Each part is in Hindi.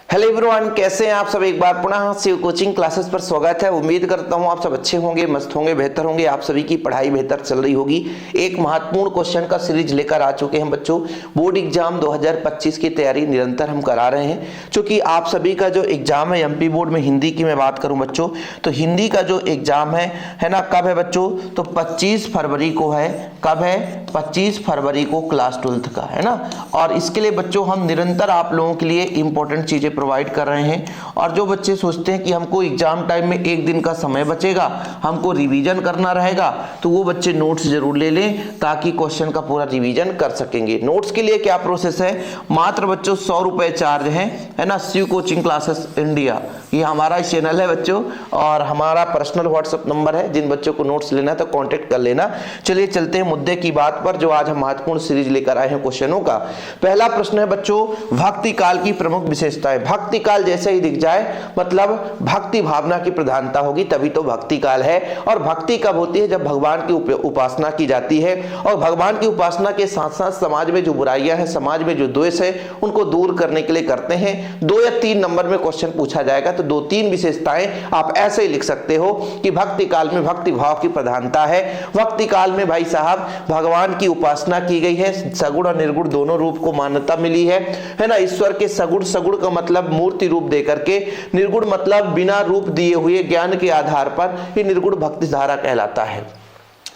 हेलो एवरीवन, कैसे हैं आप सब। एक बार पुनः शिव कोचिंग क्लासेस पर स्वागत है। उम्मीद करता हूं आप सब अच्छे होंगे, मस्त होंगे, बेहतर होंगे। आप सभी की पढ़ाई बेहतर चल रही होगी। एक महत्वपूर्ण क्वेश्चन का सीरीज लेकर आ चुके हैं बच्चों। बोर्ड एग्जाम 2025 की तैयारी निरंतर हम करा रहे हैं। क्योंकि आप सभी का जो एग्जाम है एमपी बोर्ड में, हिंदी की मैं बात करूं बच्चों, तो हिंदी का जो एग्जाम है ना, कब है बच्चों, तो 25 फरवरी को है। कब है? 25 फरवरी को क्लास 12th का, है ना। और इसके लिए बच्चों हम निरंतर आप लोगों के लिए इंपॉर्टेंट चीजें प्रोवाइड कर रहे हैं। और जो बच्चे सोचते हैं कि हमको एग्जाम टाइम में एक दिन का समय बचेगा, हमको रिवीजन करना रहेगा, तो वो बच्चे नोट्स जरूर ले लें ताकि क्वेश्चन का पूरा रिवीजन कर सकेंगे। नोट्स के लिए क्या प्रोसेस है, मात्र बच्चों 100 रुपए चार्ज है ना। शिव कोचिंग क्लासेस इंडिया, ये हमारा चैनल है बच्चों, और हमारा पर्सनल व्हाट्सएप नंबर है। जिन बच्चों को नोट्स लेना है तो कांटेक्ट कर लेना। चलिए चलते हैं मुद्दे की बात पर, जो आज हम महत्वपूर्ण सीरीज लेकर आए हैं क्वेश्चनों का। पहला प्रश्न है बच्चों, भक्ति काल की प्रमुख विशेषताएं। भक्ति काल जैसे ही दिख जाए मतलब भक्ति भावना की प्रधानता होगी, तभी तो भक्ति काल है। और भक्ति कब होती है? जब भगवान की उपासना की जाती है। और भगवान की उपासना के साथ साथ समाज में जो बुराइयां हैं, समाज में जो द्वेष है, उनको दूर करने के लिए करते हैं। 2 या 3 नंबर में क्वेश्चन पूछा जाएगा तो 2-3 विशेषताएं आप ऐसे ही लिख सकते हो कि भक्ति काल में भक्ति भाव की प्रधानता है। भक्ति काल में भाई साहब भगवान की उपासना की गई है, सगुण और निर्गुण दोनों रूप को मान्यता मिली है ना। ईश्वर के सगुण, सगुण का मतलब मूर्ति रूप देकर के, निर्गुण मतलब बिना रूप दिए हुए ज्ञान के आधार पर, ये निर्गुण भक्ति धारा कहलाता है।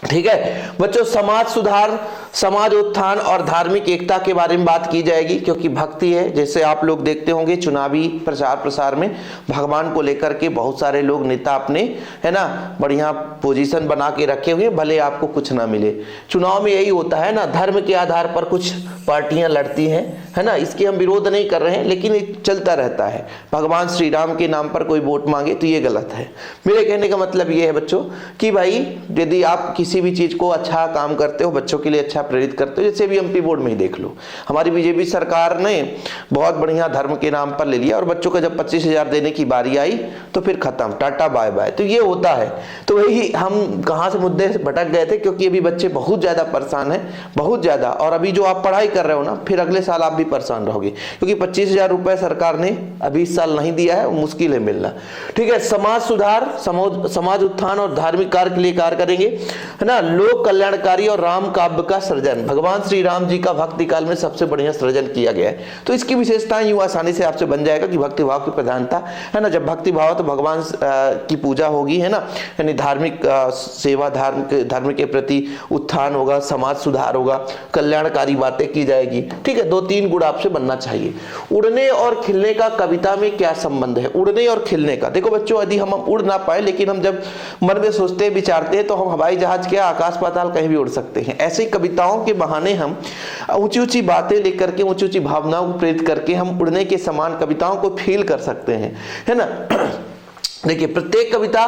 ठीक है बच्चों, समाज सुधार, समाज उत्थान और धार्मिक एकता के बारे में बात की जाएगी, क्योंकि भक्ति है। जैसे आप लोग देखते होंगे चुनावी प्रचार प्रसार में भगवान को लेकर के बहुत सारे लोग, नेता अपने, है ना, बढ़िया पोजीशन बना के रखे हुए, भले आपको कुछ ना मिले। चुनाव में यही होता है ना, धर्म के आधार पर कुछ पार्टियां लड़ती हैं, है ना। इसकी हम विरोध नहीं कर रहे हैं, लेकिन ये चलता रहता है। भगवान श्री राम के नाम पर कोई वोट मांगे तो ये गलत है। मेरे कहने का मतलब ये है बच्चों कि भाई यदि आप किसी भी चीज को अच्छा काम करते हो, बच्चों के लिए अच्छा प्रेरित करते हो, जैसे भी एमपी बोर्ड में ही देख लो, हमारी बीजेपी सरकार ने बहुत बढ़िया धर्म के नाम पर ले लिया, और बच्चों को जब 25,000 देने की बारी आई तो फिर खत्म, टाटा बाय बाय। तो ये होता है। तो वही हम कहां से मुद्दे से भटक गए थे, क्योंकि अभी बच्चे बहुत ज्यादा परेशान है, बहुत ज्यादा। और अभी जो आप पढ़ाई कर रहे हो ना, फिर अगले साल आप भी परेशान रहोगे, क्योंकि 25,000 रुपए सरकार ने अभी इस साल नहीं दिया है, मुश्किल है मिलना। ठीक है, समाज सुधार, समाज उत्थान और धार्मिक कार्य के लिए कार्य करेंगे, है ना। लोक कल्याणकारी और राम काव्य का सृजन, भगवान श्री राम जी का भक्ति काल में सबसे बढ़िया सृजन किया गया है। तो इसकी विशेषताएं यूं आसानी से आपसे बन जाएगा कि भक्ति भाव की प्रधानता, है ना। जब भक्ति भाव तो भगवान की पूजा होगी, है ना, यानी धार्मिक सेवा, धर्म के प्रति उत्थान होगा, समाज सुधार होगा, कल्याणकारी बातें की जाएगी। ठीक है, 2-3 गुण आपसे बनना चाहिए। उड़ने और खिलने का कविता में क्या संबंध है? उड़ने और खिलने का, देखो बच्चों, यदि हम उड़ ना पाए, लेकिन हम जब मन में सोचते विचारते हैं तो हम हवाई जहाज के आकाश पाताल कहीं भी उड़ सकते हैं। ऐसी कविताओं के बहाने हम ऊंची ऊंची बातें लेकर के, ऊंची ऊंची भावनाओं को प्रेरित करके हम उड़ने के समान कविताओं को फील कर सकते हैं, है ना। देखिए, प्रत्येक कविता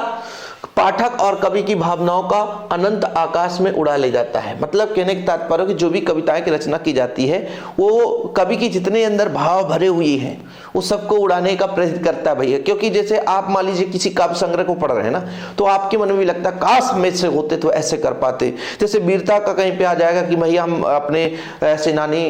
पाठक और कवि की भावनाओं का अनंत आकाश में उड़ा ले जाता है। मतलब कहने का तात्पर्य कि जो भी कविताएं की रचना की जाती है, वो कवि की जितने अंदर भाव भरे हुए हैं उस सबको उड़ाने का प्रेरित करता है भैया। क्योंकि जैसे आप मान लीजिए किसी काव्य संग्रह को पढ़ रहे हैं ना, तो आपके मन में भी लगता है काश में से होते तो ऐसे कर पाते। जैसे वीरता का कहीं पे आ जाएगा कि भैया हम अपने सेनानी,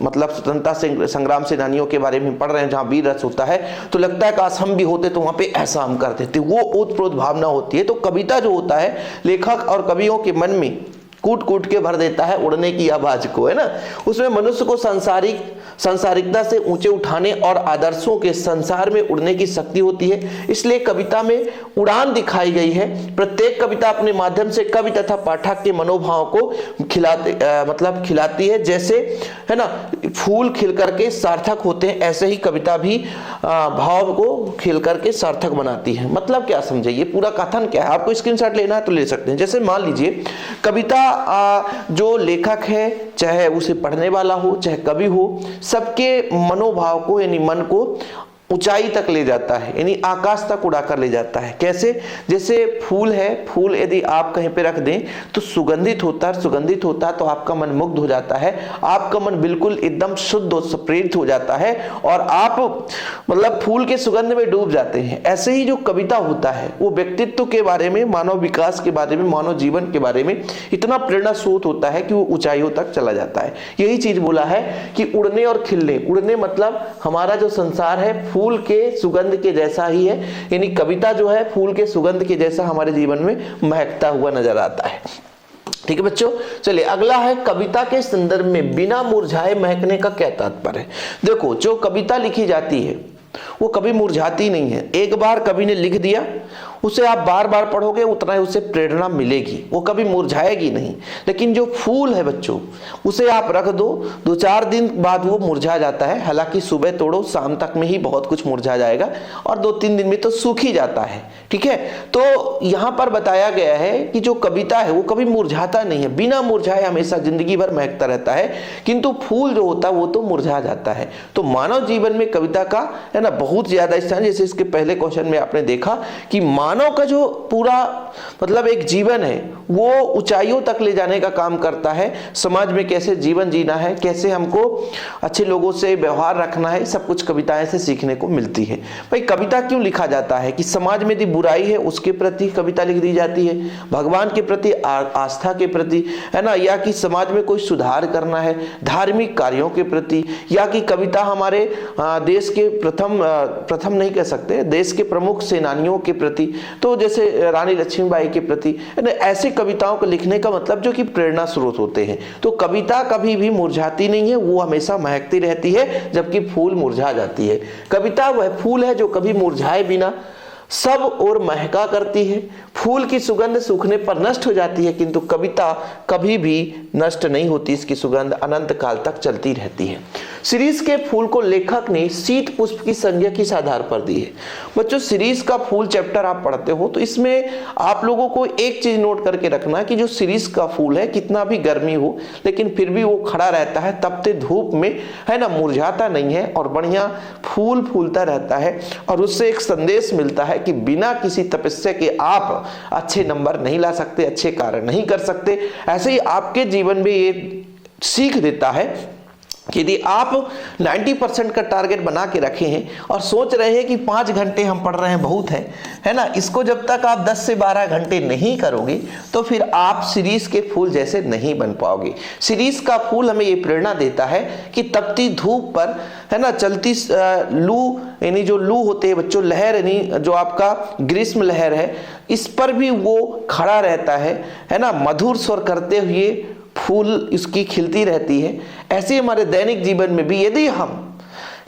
मतलब स्वतंत्रता संग्राम सेनानियों के बारे में पढ़ रहे हैं, जहाँ वीर रस होता है, तो लगता है काश हम भी होते तो वहां पे ऐसा हम कर देते। वो ओतप्रोत भावना होती है। तो कविता जो होता है, लेखक और कवियों के मन में कूट कूट के भर देता है उड़ने की आवाज को, है ना। उसमें मनुष्य को सांसारिकता से ऊंचे उठाने और आदर्शों के संसार में उड़ने की शक्ति होती है। इसलिए कविता में उड़ान दिखाई गई है। प्रत्येक कविता अपने माध्यम से कवि तथा पाठक के मनोभाव को खिलाती है। जैसे, है ना, फूल खिल करके सार्थक होते हैं, ऐसे ही कविता भी भाव को खिल करके सार्थक बनाती है। मतलब क्या समझे, ये पूरा कथन क्या है? आपको स्क्रीनशॉट लेना है तो ले सकते हैं। जैसे मान लीजिए कविता जो लेखक है, चाहे उसे पढ़ने वाला हो चाहे कवि हो, सबके मनोभाव को, यानी मन को ऊंचाई तक ले जाता है, यानी आकाश तक उड़ाकर ले जाता है। कैसे? जैसे फूल है, फूल यदि आप कहीं पे रख दें तो सुगंधित होता है, तो आपका मन मुग्ध हो जाता है, आपका मन बिल्कुल एकदम शुद्ध और प्रेरित हो जाता है, और आप मतलब फूल के सुगंध में डूब जाते हैं। ऐसे ही जो कविता होता है, वो व्यक्तित्व के बारे में, मानव विकास के बारे में, मानव जीवन के बारे में इतना प्रेरणा स्रोत होता है कि वो ऊंचाइयों तक चला जाता है। यही चीज बोला है कि उड़ने और खिलने। उड़ने मतलब हमारा जो संसार है फूल के सुगंध के जैसा ही है, यानी कविता जो है फूल के सुगंध के जैसा हमारे जीवन में महकता हुआ नजर आता है। ठीक है बच्चों, चलिए अगला है कविता के संदर्भ में बिना मुरझाए महकने का क्या तात्पर्य है। देखो, जो कविता लिखी जाती है वो कभी मुरझाती नहीं है। एक बार कवि ने लिख दिया, उसे आप बार बार पढ़ोगे उतना ही उसे प्रेरणा मिलेगी, वो कभी मुरझाएगी नहीं। लेकिन जो फूल है बच्चों, उसे आप रख दो, 2-4 दिन बाद वो मुरझा जाता है। हालांकि सुबह तोड़ो शाम तक में ही बहुत कुछ मुरझा जाएगा और 2-3 दिन में तो सूख ही जाता है। ठीक है, तो यहाँ पर बताया गया है कि जो कविता है वो कभी मुरझाता नहीं है, बिना मुरझाए हमेशा जिंदगी भर महकता रहता है। किंतु फूल जो होता है वो तो मुरझा जाता है। तो मानव जीवन में कविता का है ना बहुत ज्यादा स्थान, जैसे इसके पहले क्वेश्चन में आपने देखा कि मानव का जो पूरा मतलब एक जीवन है वो ऊंचाइयों तक ले जाने का काम करता है। समाज में कैसे जीवन जीना है, कैसे हमको अच्छे लोगों से व्यवहार रखना है, सब कुछ कविताएं से सीखने को मिलती है। भाई कविता क्यों लिखा जाता है कि समाज में यदि बुराई है उसके प्रति कविता लिख दी जाती है, भगवान के प्रति आस्था के प्रति, है ना, या कि समाज में कोई सुधार करना है, धार्मिक कार्यों के प्रति, या कि कविता हमारे देश के प्रथम नहीं कह सकते, देश के प्रमुख सेनानियों के प्रति, तो जैसे रानी लक्ष्मीबाई के प्रति, ऐसे कविताओं को लिखने का मतलब जो कि प्रेरणा स्रोत होते हैं। तो कविता कभी भी मुरझाती नहीं है, वो हमेशा महकती रहती है, जबकि फूल मुरझा जाती है। कविता वह फूल है जो कभी मुरझाए बिना सब और महका करती है। फूल की सुगंध सूखने पर नष्ट हो जाती है, किंतु कविता कभी भी नष्ट नहीं होती, इसकी सुगंध अनंत काल तक चलती रहती है। शिरीष के फूल को लेखक ने शीत पुष्प की संज्ञा किस आधार पर दी है। बच्चों, शिरीष का फूल चैप्टर आप पढ़ते हो तो इसमें आप लोगों को एक चीज नोट करके रखना कि जो शिरीष का फूल है, कितना भी गर्मी हो लेकिन फिर भी वो खड़ा रहता है, तपते धूप में, है ना, मुरझाता नहीं है और बढ़िया फूल फूलता रहता है। और उससे एक संदेश मिलता है कि बिना किसी तपस्या के आप अच्छे नंबर नहीं ला सकते, अच्छे कार्य नहीं कर सकते। ऐसे ही आपके जीवन में ये सीख देता है कि यदि आप 90% का टारगेट बना के रखे हैं और सोच रहे हैं कि 5 घंटे हम पढ़ रहे हैं बहुत है ना, इसको जब तक आप 10 से 12 घंटे नहीं करोगे तो फिर आप शिरीष के फूल जैसे नहीं बन पाओगे। शिरीष का फूल हमें ये प्रेरणा देता है कि तपती धूप पर, है ना, चलती लू, यानी जो लू होते हैं बच्चों, लहर, यानी जो आपका ग्रीष्म लहर है, इस पर भी वो खड़ा रहता है ना, मधुर स्वर करते हुए फूल इसकी खिलती रहती है। ऐसे हमारे दैनिक जीवन में भी यदि हम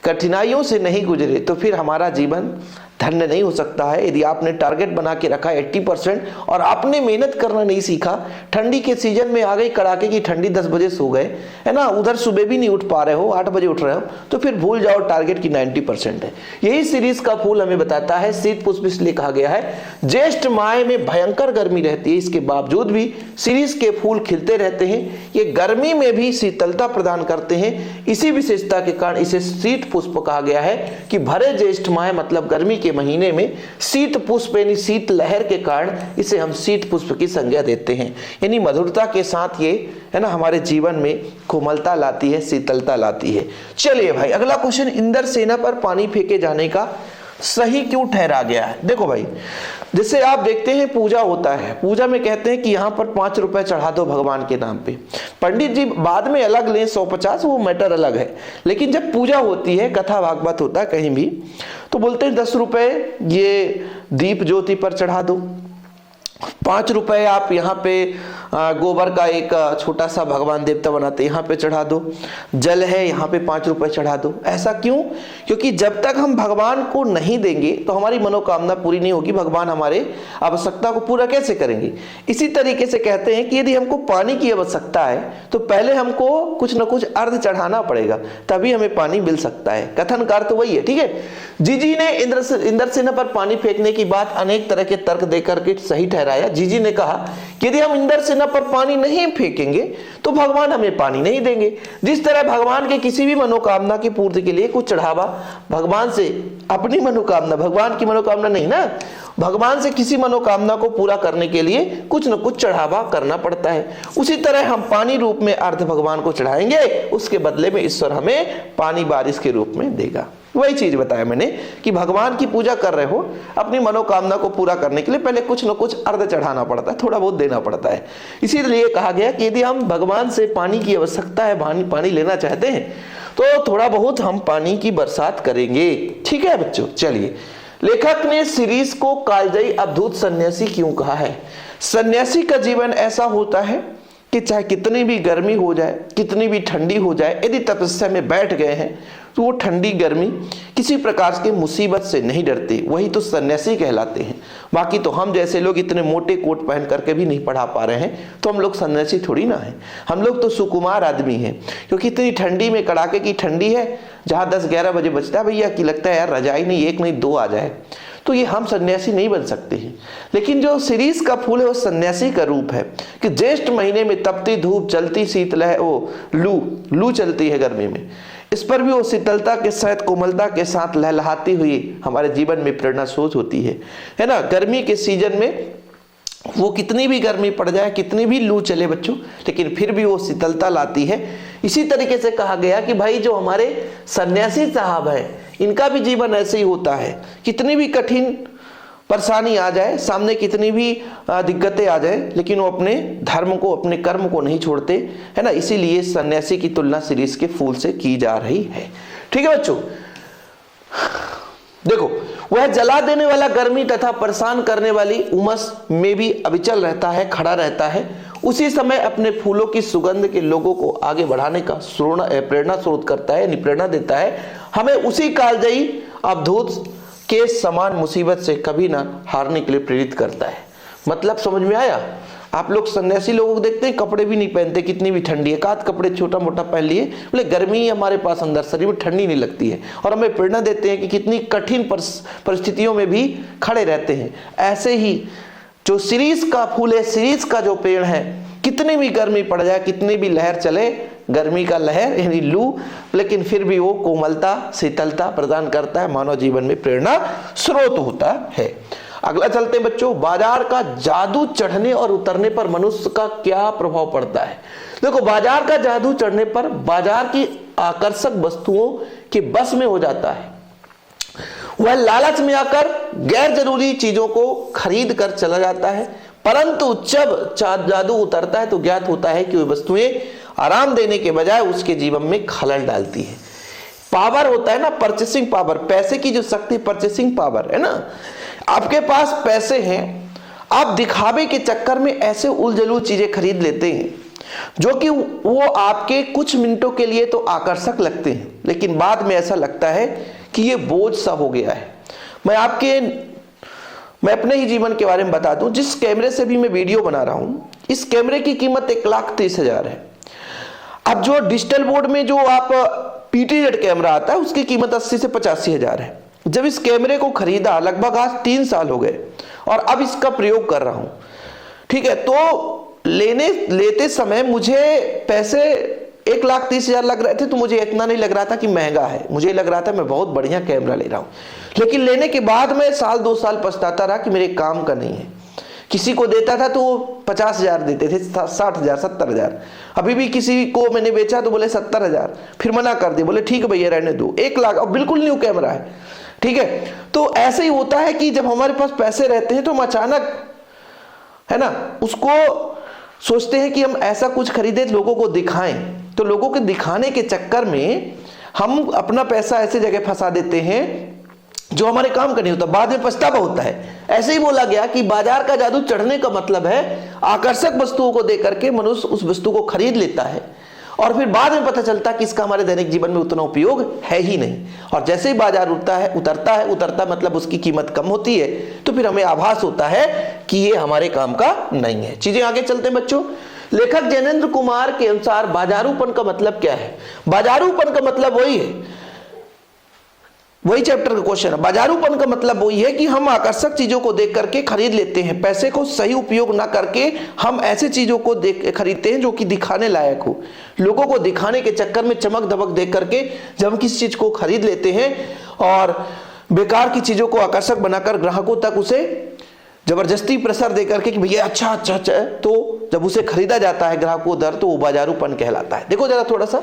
कठिनाइयों से नहीं गुजरे तो फिर हमारा जीवन धन्य नहीं हो सकता है। यदि आपने टारगेट बना के रखा 80% और आपने मेहनत करना नहीं सीखा, ठंडी के सीजन में आ गई कड़ाके की ठंडी, 10 बजे सो गए, है ना, उधर सुबह भी नहीं उठ पा रहे हो, 8 बजे उठ रहे हो, तो फिर भूल जाओ टारगेट की 90% है। यही शिरीष का फूल हमें बताता है। शीत पुष्प इसलिए कहा गया है, ज्येष्ठ माह में भयंकर गर्मी रहती है, इसके बावजूद भी शिरीष के फूल खिलते रहते हैं। ये गर्मी में भी शीतलता प्रदान करते हैं। इसी विशेषता के कारण इसे शीत पुष्प कहा गया है कि भरे ज्येष्ठ माह मतलब गर्मी के महीने में शीत पुष्प यानी शीत लहर के कारण इसे हम शीत पुष्प की संज्ञा देते हैं। यानी मधुरता के साथ ये, है ना, हमारे जीवन में कोमलता लाती है, शीतलता लाती है। चलिए भाई अगला क्वेश्चन, इंद्र सेना पर पानी फेंके जाने का सही क्यों ठहरा गया है। देखो भाई, जैसे आप देखते हैं पूजा होता है, पूजा में कहते हैं कि यहाँ पर 5 रुपए चढ़ा दो भगवान के नाम पे। पंडित जी बाद में अलग लें 150, वो मैटर अलग है, लेकिन जब पूजा होती है, कथा भागवत होता है कहीं भी, तो बोलते हैं 10 रुपए ये दीप ज्योति पर चढ़ा दो, 5 रुपए आप यहाँ पे गोबर का एक छोटा सा भगवान देवता बनाते यहाँ पे चढ़ा दो, जल है यहाँ पे 5 रुपए चढ़ा दो। ऐसा क्यों? क्योंकि जब तक हम भगवान को नहीं देंगे तो हमारी मनोकामना पूरी नहीं होगी। भगवान हमारे आवश्यकता को पूरा कैसे करेंगे? इसी तरीके से कहते हैं कि यदि हमको पानी की आवश्यकता है तो पहले हमको कुछ न कुछ अर्घ चढ़ाना पड़ेगा, तभी हमें पानी मिल सकता है। कथन कार तो वही है, ठीक है। जीजी ने इंद्रसेना पर पानी फेंकने की बात अनेक तरह के तर्क देकर के सही ठहराया। जीजी ने कहा कि यदि हम इंद्रसेना पर पानी नहीं फेंकेंगे तो भगवान हमें पानी नहीं देंगे। जिस तरह भगवान के किसी भी मनोकामना की पूर्ति के लिए कुछ चढ़ावा भगवान से, अपनी मनोकामना, भगवान की मनोकामना नहीं ना, भगवान से किसी मनोकामना को पूरा करने के लिए कुछ न कुछ चढ़ावा करना पड़ता है। उसी तरह हम पानी रूप में अर्घ भगवान को चढ़ाएंगे, उसके बदले में ईश्वर हमें पानी बारिश के रूप में देगा। वही चीज बताया मैंने कि भगवान की पूजा कर रहे हो, अपनी मनोकामना को पूरा करने के लिए पहले कुछ न कुछ अर्घ चढ़ाना पड़ता है, थोड़ा बहुत देना पड़ता है। इसीलिए कहा गया कि यदि हम भगवान से पानी की आवश्यकता है, पानी लेना चाहते हैं तो थोड़ा बहुत हम पानी की बरसात करेंगे। ठीक है बच्चों, चलिए। लेखक ने सीरीज को कालजयी अवधूत सन्यासी क्यों कहा है? सन्यासी का जीवन ऐसा होता है कि चाहे कितनी भी गर्मी हो जाए, कितनी भी ठंडी हो जाए, यदि तपस्या में बैठ गए हैं तो वो ठंडी गर्मी किसी प्रकार के मुसीबत से नहीं डरते, वही तो सन्यासी कहलाते हैं। बाकी तो हम जैसे लोग इतने मोटे कोट पहन करके भी नहीं पढ़ा पा रहे हैं, तो हम लोग सन्यासी थोड़ी ना हैं। हम लोग तो सुकुमार आदमी हैं, क्योंकि इतनी ठंडी में, कड़ाके की ठंडी है, जहाँ 10-11 बजे बजता है भैया कि लगता है यार रजाई नहीं, एक नहीं दो आ जाए, तो ये हम सन्यासी नहीं बन सकते हैं। लेकिन जो शिरीष का फूल है वो सन्यासी का रूप है कि ज्येष्ठ महीने में तपती धूप, चलती शीतलहर, वो लू चलती है गर्मी में, इस पर भी वो शीतलता के साथ, कोमलता के साथ लहलहाती हुई हमारे जीवन में प्रेरणा स्रोत होती है ना। गर्मी के सीजन में वो कितनी भी गर्मी पड़ जाए, कितनी भी लू चले बच्चों, लेकिन फिर भी वो शीतलता लाती है। इसी तरीके से कहा गया कि भाई जो हमारे सन्यासी साहब हैं, इनका भी जीवन ऐसे ही होता है। कितनी भी कठिन परेशानी आ जाए, सामने कितनी भी दिक्कतें आ जाए, लेकिन वो अपने धर्म को, अपने कर्म को नहीं छोड़ते, है ना। इसीलिए सन्यासी की तुलना शिरीष के फूल से की जा रही है। ठीक है बच्चों, देखो, वह जला देने वाला गर्मी तथा परेशान करने वाली उमस में भी अविचल रहता है, खड़ा रहता है। उसी समय अपने फूलों की सुगंध के लोगों को आगे बढ़ाने का प्रेरणा स्रोत करता है, प्रेरणा देता है। हमें उसी कालजयी अवधूत के समान मुसीबत से कभी ना हारने के लिए प्रेरित करता है। मतलब समझ में आया? आप लोग सन्यासी लोगों को देखते हैं, कपड़े भी नहीं पहनते, कितनी भी ठंडी है, एकाध कपड़े छोटा मोटा पहन लिए, बोले गर्मी ही हमारे पास अंदर शरीर में ठंडी नहीं लगती है, और हमें प्रेरणा देते हैं कि कितनी कठिन परिस्थितियों में भी खड़े रहते हैं। ऐसे ही जो शिरीष का फूल है, शिरीष का जो पेड़ है, कितनी भी गर्मी पड़ जाए, कितनी भी लहर चले, गर्मी का लहर यानी लू, लेकिन फिर भी वो कोमलता, शीतलता प्रदान करता है, मानव जीवन में प्रेरणा स्रोत होता है। अगला चलते हैं बच्चों, बाजार का जादू चढ़ने और उतरने पर मनुष्य का क्या प्रभाव पड़ता है? देखो, बाजार का जादू चढ़ने पर बाजार की आकर्षक वस्तुओं के बस में हो जाता है। वह लालच में आकर गैर जरूरी चीजों को खरीद कर चला जाता है, परंतु जब जादू उतरता है तो ज्ञात होता है कि वह वस्तुएं आराम देने के बजाय उसके जीवन में खलल डालती है। पावर होता है ना, परचेसिंग पावर, पैसे की जो शक्ति, परचेसिंग पावर है ना। आपके पास पैसे हैं, आप दिखावे के चक्कर में ऐसे उलझलू चीजें खरीद लेते हैं जो कि वो आपके कुछ मिनटों के लिए तो आकर्षक लगते हैं, लेकिन बाद में ऐसा लगता है कि ये बोझ सा हो गया है। मैं अपने ही जीवन के बारे में बता दूं, जिस कैमरे से भी मैं वीडियो बना रहा हूं, इस कैमरे की कीमत 1,30,000 है। अब जो डिजिटल बोर्ड में जो आप PTZ कैमरा आता है, उसकी कीमत 80 से 85,000 है। जब इस कैमरे को खरीदा, लगभग आज 3 साल हो गए, और अब इसका प्रयोग कर रहा हूं। ठीक है, तो लेते समय मुझे पैसे 1,30,000 लग रहे थे, तो मुझे इतना नहीं लग रहा था कि महंगा है, मुझे लग रहा था मैं बहुत बढ़िया कैमरा ले रहा हूं। लेकिन लेने के बाद मैं 1-2 साल पछताता रहा कि मेरे काम का नहीं है। किसी को देता था तो 50,000 देते थे, 60,000, 70,000। अभी भी किसी को मैंने बेचा तो बोले 70,000, फिर मना कर दिया, बोले ठीक है भैया रहने दो। 1 लाख, अब बिल्कुल न्यू कैमरा है। ठीक है, तो ऐसे ही होता है कि जब हमारे पास पैसे रहते हैं तो हम अचानक, है ना, उसको सोचते हैं कि हम ऐसा कुछ खरीदे, लोगों को दिखाएं। तो लोगों के दिखाने के चक्कर में हम अपना पैसा ऐसे जगह फंसा देते हैं जो हमारे काम का नहीं होता, बाद में पछतावा होता है। ऐसे ही बोला गया कि बाजार का जादू चढ़ने का मतलब है आकर्षक वस्तुओं को देख करके मनुष्य उस वस्तु को खरीद लेता है, और फिर बाद में पता चलता है कि इसका हमारे दैनिक जीवन में उतना उपयोग है ही नहीं। और जैसे ही बाजार उतरता मतलब उसकी कीमत कम होती है, तो फिर हमें आभास होता है कि ये हमारे काम का नहीं है। चीजें आगे चलते हैं बच्चों। लेखक जैनेन्द्र कुमार के अनुसार बाजारूपन का मतलब क्या है? बाजारूपन का मतलब वही चैप्टर का क्वेश्चन है। बाजारूपन का मतलब वही है कि हम आकर्षक चीजों को देख करके खरीद लेते हैं, पैसे को सही उपयोग ना करके हम ऐसे चीजों को खरीदते हैं जो कि दिखाने लायक हो। लोगों को दिखाने के चक्कर में चमक दमक देख करके जब हम किसी चीज को खरीद लेते हैं, और बेकार की चीजों को आकर्षक बनाकर ग्राहकों तक उसे जबरदस्ती प्रेशर दे करके कि भैया अच्छा, तो जब उसे खरीदा जाता है ग्राहकों दर, तो वो बाजारूपन कहलाता है। देखो जरा थोड़ा सा,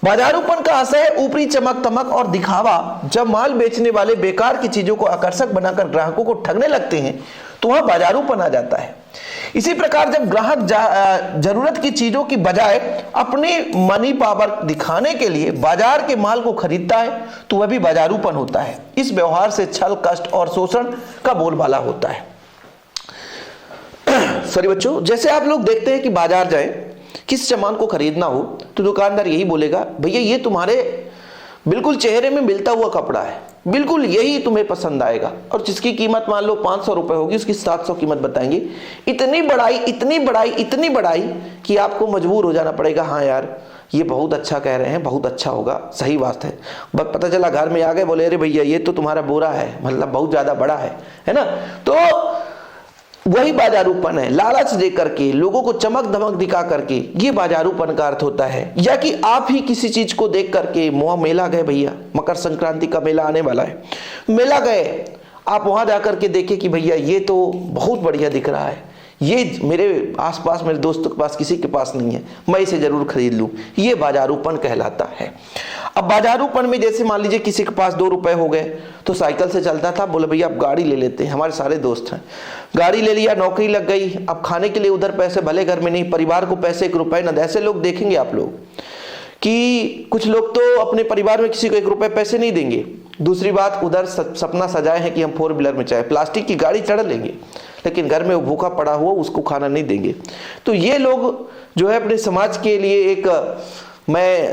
बाजारूपन का आशय है ऊपरी चमक तमक और दिखावा। जब माल बेचने वाले बेकार की चीजों को आकर्षक बनाकर ग्राहकों को ठगने लगते हैं, तो तो वह बाजारूपन आ जाता है। इसी प्रकार जब ग्राहक जरूरत की चीजों की बजाय अपने मनी पावर दिखाने के लिए बाजार के माल को खरीदता है तो वह भी बाजारूपन होता है। इस व्यवहार से छल, कष्ट और शोषण का बोलबाला होता है। सॉरी बच्चों, जैसे आप लोग देखते हैं कि बाजार जाए, किस सामान को खरीदना हो तो दुकानदार यही बोलेगा, भैया ये तुम्हारे बिल्कुल चेहरे में मिलता हुआ कपड़ा है, बिल्कुल यही तुम्हें पसंद आएगा, और जिसकी कीमत मान लो 500 रुपए होगी उसकी 700 कीमत बताएंगे। इतनी बढ़ाई इतनी बढ़ाई इतनी बढ़ाई कि आपको मजबूर हो जाना पड़ेगा, हाँ यार ये बहुत अच्छा कह रहे हैं, बहुत अच्छा होगा, सही बात है। बस पता चला घर में आ गए, बोले अरे भैया ये तो तुम्हारा बोरा है, मतलब बहुत ज्यादा बड़ा है ना। तो वही बाजारूपन है, लालच दे करके लोगों को चमक धमक दिखा करके, ये बाजारूपन का अर्थ होता है। या कि आप ही किसी चीज को देख करके, मेला गए भैया, मकर संक्रांति का मेला आने वाला है, मेला गए, आप वहां जाकर के देखें कि भैया ये तो बहुत बढ़िया दिख रहा है, ये मेरे आसपास मेरे दोस्तों के पास किसी के पास नहीं है, मैं इसे जरूर खरीद लूं, ये बाजारूपन कहलाता है। अब बाजारूपन में जैसे मान लीजिए किसी के पास 2 रुपए हो गए तो साइकिल से चलता था, बोले भैया अब गाड़ी ले लेते हैं, हमारे सारे दोस्त हैं, गाड़ी ले लिया, नौकरी लग गई, अब खाने के लिए उधर पैसे भले घर में नहीं, परिवार को पैसे 1 रुपए न, ऐसे लोग देखेंगे आप लोग कि कुछ लोग तो अपने परिवार में किसी को 1 रुपए पैसे नहीं देंगे। दूसरी बात, उधर सपना सजाए हैं कि हम 4 व्हीलर में चाहे प्लास्टिक की गाड़ी चढ़ लेंगे, लेकिन घर में वो भूखा पड़ा हुआ उसको खाना नहीं देंगे। तो ये लोग जो है अपने समाज के लिए एक, मैं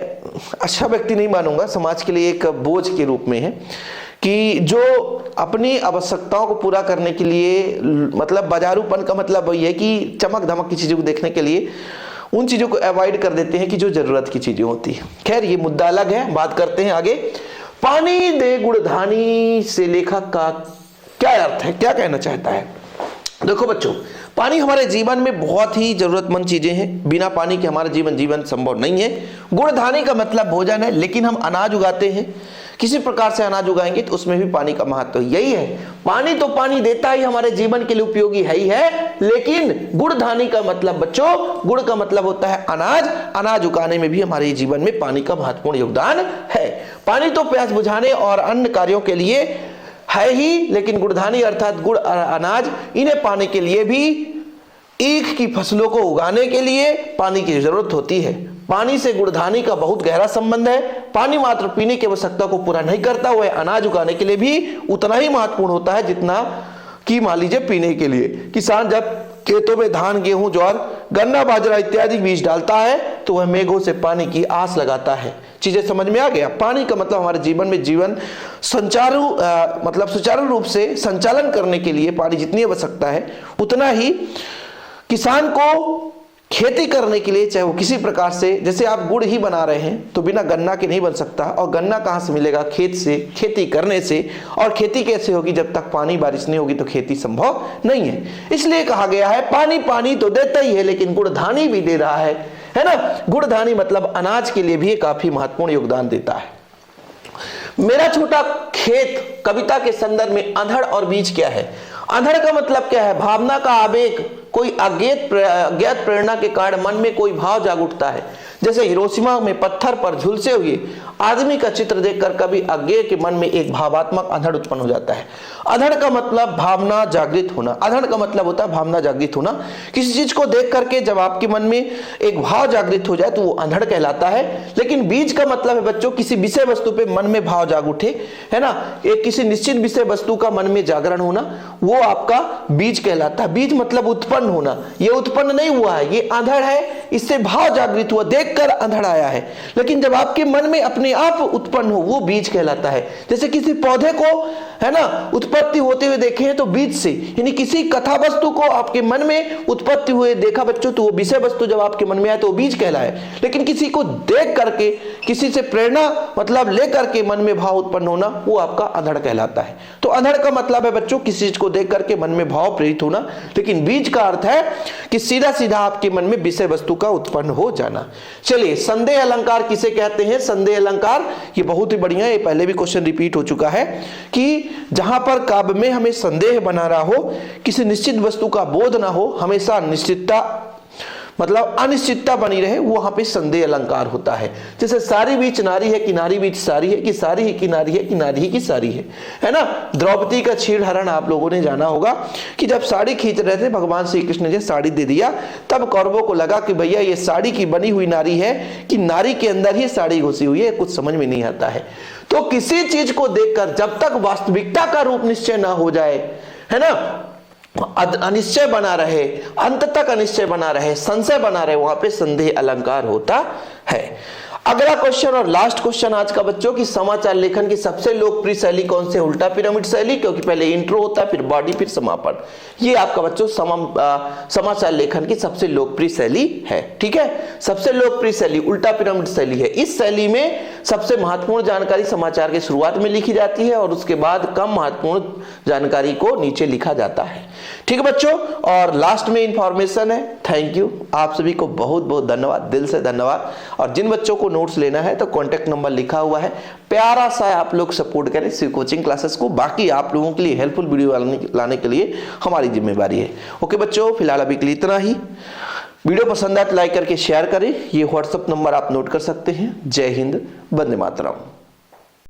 अच्छा व्यक्ति नहीं मानूंगा, समाज के लिए एक बोझ के रूप में है कि जो अपनी आवश्यकताओं को पूरा करने के लिए, मतलब बाजारूपन का मतलब वही है कि चमक धमक की चीजों को देखने के लिए उन चीजों को अवॉइड कर देते हैं कि जो जरूरत की चीजें होती है। खैर ये मुद्दा अलग है, बात करते हैं आगे। पानी दे गुड़धानी से लेखक का क्या अर्थ है, क्या कहना चाहता है? देखो बच्चों, पानी हमारे जीवन में बहुत ही जरूरतमंद चीजें हैं, बिना पानी के हमारा जीवन संभव नहीं है। गुड़धानी का मतलब भोजन है, लेकिन हम अनाज उगाते हैं, किसी प्रकार से अनाज उगाएंगे तो उसमें भी पानी का महत्व यही है। पानी तो पानी देता ही हमारे जीवन के लिए उपयोगी है ही है, लेकिन गुड़धानी का मतलब बच्चों, गुड़ का मतलब होता है अनाज, अनाज उगाने में भी हमारे जीवन में पानी का महत्वपूर्ण योगदान है। पानी तो प्यास बुझाने और अन्य कार्यों के लिए है ही, लेकिन गुड़धानी अर्थात गुड़ अनाज, इन्हें पाने के लिए भी, ईख की फसलों को उगाने के लिए पानी की जरूरत होती है। पानी से गुड़धानी का बहुत गहरा संबंध है। पानी मात्र पीने की आवश्यकता को पूरा नहीं करता, वह अनाज उगाने के लिए भी उतना ही महत्वपूर्ण होता है जितना कि मान लीजिए पीने के लिए। किसान जब खेतों में धान, गेहूं, ज्वार, गन्ना, बाजरा इत्यादि बीज डालता है तो वह मेघों से पानी की आस लगाता है। चीजें समझ में आ गया? पानी का मतलब हमारे जीवन में जीवन सुचारू रूप से संचालन करने के लिए पानी जितनी आवश्यकता है उतना ही किसान को खेती करने के लिए, चाहे वो किसी प्रकार से, जैसे आप गुड़ ही बना रहे हैं तो बिना गन्ना के नहीं बन सकता, और गन्ना कहां से मिलेगा? खेत से, खेती करने से। और खेती कैसे होगी? जब तक पानी बारिश नहीं होगी तो खेती संभव नहीं है। इसलिए कहा गया है पानी पानी तो देता ही है, लेकिन गुड़धानी भी दे रहा है ना। गुड़धानी मतलब अनाज के लिए भी काफी महत्वपूर्ण योगदान देता है। मेरा छोटा खेत कविता के संदर्भ में अधड़ और बीज क्या है? अधड़ का मतलब क्या है? भावना का आवेग, कोई अज्ञात प्रेरणा के कारण मन में कोई भाव जाग उठता है। जैसे हिरोशिमा में पत्थर पर झुलसे हुए आदमी का चित्र देखकर कभी अज्ञेय के मन में एक भावात्मक अधड़ उत्पन्न हो जाता है। अधड़ का मतलब भावना जागृत होना, अधड़ का मतलब होता है भावना जागृत होना। किसी चीज को देख करके जब आपके मन में एक भाव जागृत हो जाए तो वो अधड़ कहलाता है। लेकिन बीज का मतलब है बच्चों किसी विषय वस्तु पे मन में भाव जाग उठे, है ना, एक किसी निश्चित विषय वस्तु का मन में जागरण होना, वो आपका बीज कहलाता है। बीज मतलब उत्पन्न होना, ये उत्पन्न नहीं हुआ है, ये अधड़ है, इससे भाव जागृत हुआ, देखकर अधड़ आया है। लेकिन जब आपके मन में अपने आप उत्पन्न हो वो बीज कहलाता है। जैसे किसी पौधे को, है ना, उत्पत्ति होते हुए देखे हैं तो बीज से, यानी किसी कथा वस्तु को आपके मन में उत्पत्ति हुए देखा बच्चों तो वो विषय वस्तु जब आपके मन में आए तो वो बीज कहलाए। लेकिन किसी को देख करके, किसी से प्रेरणा मतलब ले करके मन में भाव उत्पन्न होना, वो आपका अधड़ कहलाता है। तो अधड़ का मतलब है बच्चों किसी चीज को देख करके मन में भाव प्रेरित होना। लेकिन बीज का अर्थ है कि सीधा सीधा आपके मन में विषय वस्तु का उत्पन्न हो जाना। चलिए, संदेह अलंकार किसे कहते हैं? संदेह अलंकार ये बहुत ही बढ़िया, ये पहले भी क्वेश्चन रिपीट हो चुका है कि जहां पर काव्य में हमें संदेह बना रहा हो, किसी निश्चित वस्तु का बोध ना हो, हमेशा निश्चितता मतलब अनिश्चितता बनी रहे, वहां पे संदेह अलंकार होता है। जैसे सारी बीच नारी है कि नारी बीच सारी है, कि सारी ही की नारी है कि नारी ही की सारी है ना। द्रौपदी का छेड़हरण आप लोगों ने जाना होगा कि जब साड़ी खींच रहे थे, भगवान श्री कृष्ण ने साड़ी दे दिया, तब कौरवों को लगा कि भैया ये साड़ी की बनी हुई नारी है कि नारी के अंदर ही साड़ी घुसी हुई है, कुछ समझ में नहीं आता है। तो किसी चीज को देखकर जब तक वास्तविकता का रूप निश्चय ना हो जाए, है ना, अनिश्चय बना रहे, अंत तक अनिश्चय बना रहे, संशय बना रहे, वहां पे संदेह अलंकार होता है। अगला क्वेश्चन और लास्ट क्वेश्चन आज का बच्चों की समाचार लेखन की सबसे लोकप्रिय शैली कौन सी है? उल्टा पिरामिड शैली, क्योंकि पहले इंट्रो होता है, फिर बॉडी, फिर समापन। ये आपका बच्चों समाचार लेखन की सबसे लोकप्रिय शैली है। ठीक है, सबसे लोकप्रिय शैली उल्टा पिरामिड शैली है। इस शैली में सबसे महत्वपूर्ण जानकारी समाचार की शुरुआत में लिखी जाती है और उसके बाद कम महत्वपूर्ण जानकारी को नीचे लिखा जाता है। ठीक है बच्चों, और लास्ट में इंफॉर्मेशन है। थैंक यू, आप सभी को बहुत बहुत धन्यवाद, दिल से धन्यवाद। और जिन बच्चों को नोट्स लेना है तो कॉन्टेक्ट नंबर लिखा हुआ है, प्यारा सा आप लोग सपोर्ट करें शिव कोचिंग क्लासेस को। बाकी आप लोगों के लिए हेल्पफुल वीडियो लाने के लिए हमारी जिम्मेदारी है। ओके बच्चों, फिलहाल अभी के लिए इतना ही। वीडियो पसंद आए तो लाइक करके शेयर करें। ये व्हाट्सएप नंबर आप नोट कर सकते हैं। जय हिंद, वंदे मातरम।